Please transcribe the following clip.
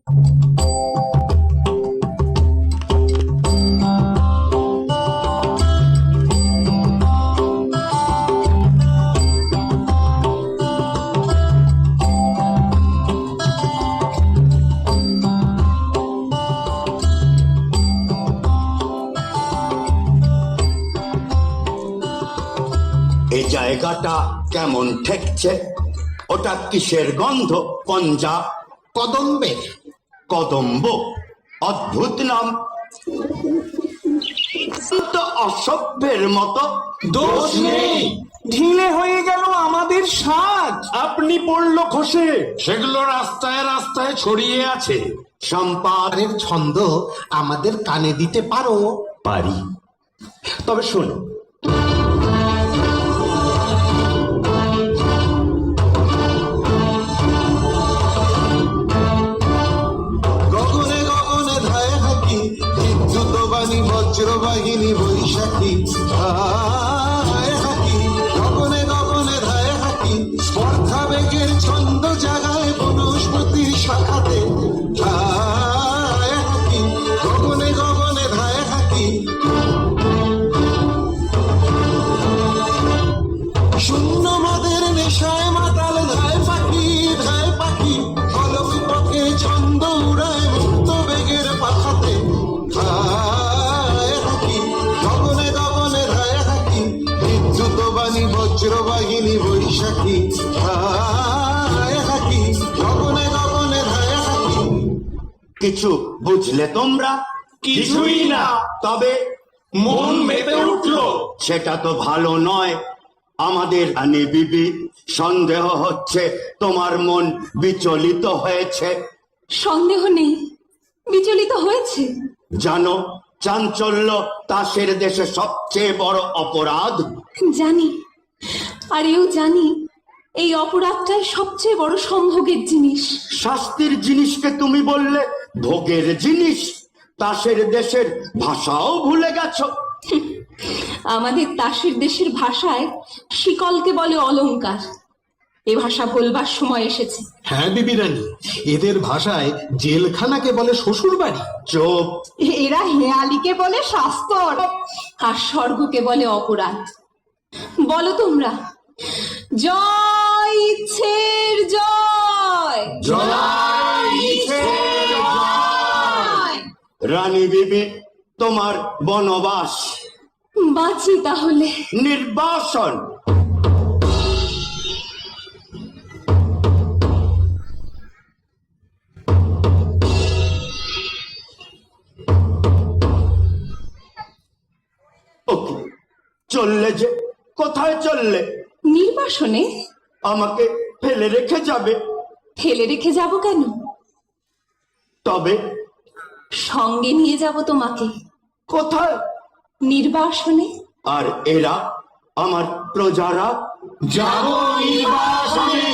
এই জায়গাটা কেমন ঠেকছে? ওটা কিসের গন্ধ? পঞ্জা? কদম্বের। কদম্ব? অদ্ভুত নাম তো, অসভ্যের মতো। দোষ নেই, ঢিলে হয়ে গেল আমাদের সাজ। আপনি পড়লো খসে, সেগুলো রাস্তায় রাস্তায় ছড়িয়ে আছে। সম্পাদের ছন্দ আমাদের কানে দিতে পারো? পারি, তবে শোনো। গগনে গগনে ধায় হাকি, বিদ্যুৎ বাণী বজ্রবাহিনী বৈশাখী। হায় হাকি, গগনে গগনে ধায় হাকি, স্পর্ধা বেগের ছন্দ জাগায় বনস্পতির শাখাতে। হায় হাকি, গগনে গগনে ধায় হাকি, শূন্য মদের নেশায় মাতাল ধায় পাখি। ধায় পাখি ফলক পথে ছন্দ উড়ায় মুক্ত বেগের পাখাতে। হায় হাকি, গগনে গগনে ধায় হাকি, বিদ্যুৎ বাণী বজ্রবাহিনী বৈশাখী। হায় হাকি, গগনে গগনে ধায় হাকি। কিছু বুঝলে তোমরা? কিছুই না। তবে মন মেতে উঠলো। সেটা তো ভালো নয়। আমাদের রানী বিবি, সন্দেহ হচ্ছে তোমার মন বিচলিত হয়েছে। সন্দেহ নেই, বিচলিত হয়েছে। জানো, চাঞ্চল্য তাসের দেশে সবচেয়ে বড় অপরাধ। জানি, আর এও জানি এই অপরাধটাই সবচেয়ে বড় সম্ভোগের জিনিস। শাস্তির জিনিসকে তুমি বললে ভোগের জিনিস। তাসের দেশের ভাষাও ভুলে গেছো। আমাদের তাসের দেশের ভাষায় শিকলকে বলে অলংকার। এ ভাষা বলবার সময় এসেছে। হ্যাঁ বিবি রানী, এদের ভাষায় জেলখানাকে বলে শ্বশুর বাড়ি। চোপ। এরা হেয়ালিকে বলে শাস্তর, আর স্বর্গকে বলে অপরাধ। বলো তোমরা, জয় ইচ্ছের জয়। রানী বিবি, তোমার বনবাস। বাঁচি তাহলে। নির্বাসন। ওকে, চললে যে? কোথায় চললে? নির্বাসনে? আমাকে ফেলে রেখে যাবে? ফেলে রেখে যাব কেন? তবে সঙ্গে নিয়ে যাব তোমাকে। কোথায়? নির্বাসনে। আর এরা, আমার প্রজারা? যাবো নির্বাসনে।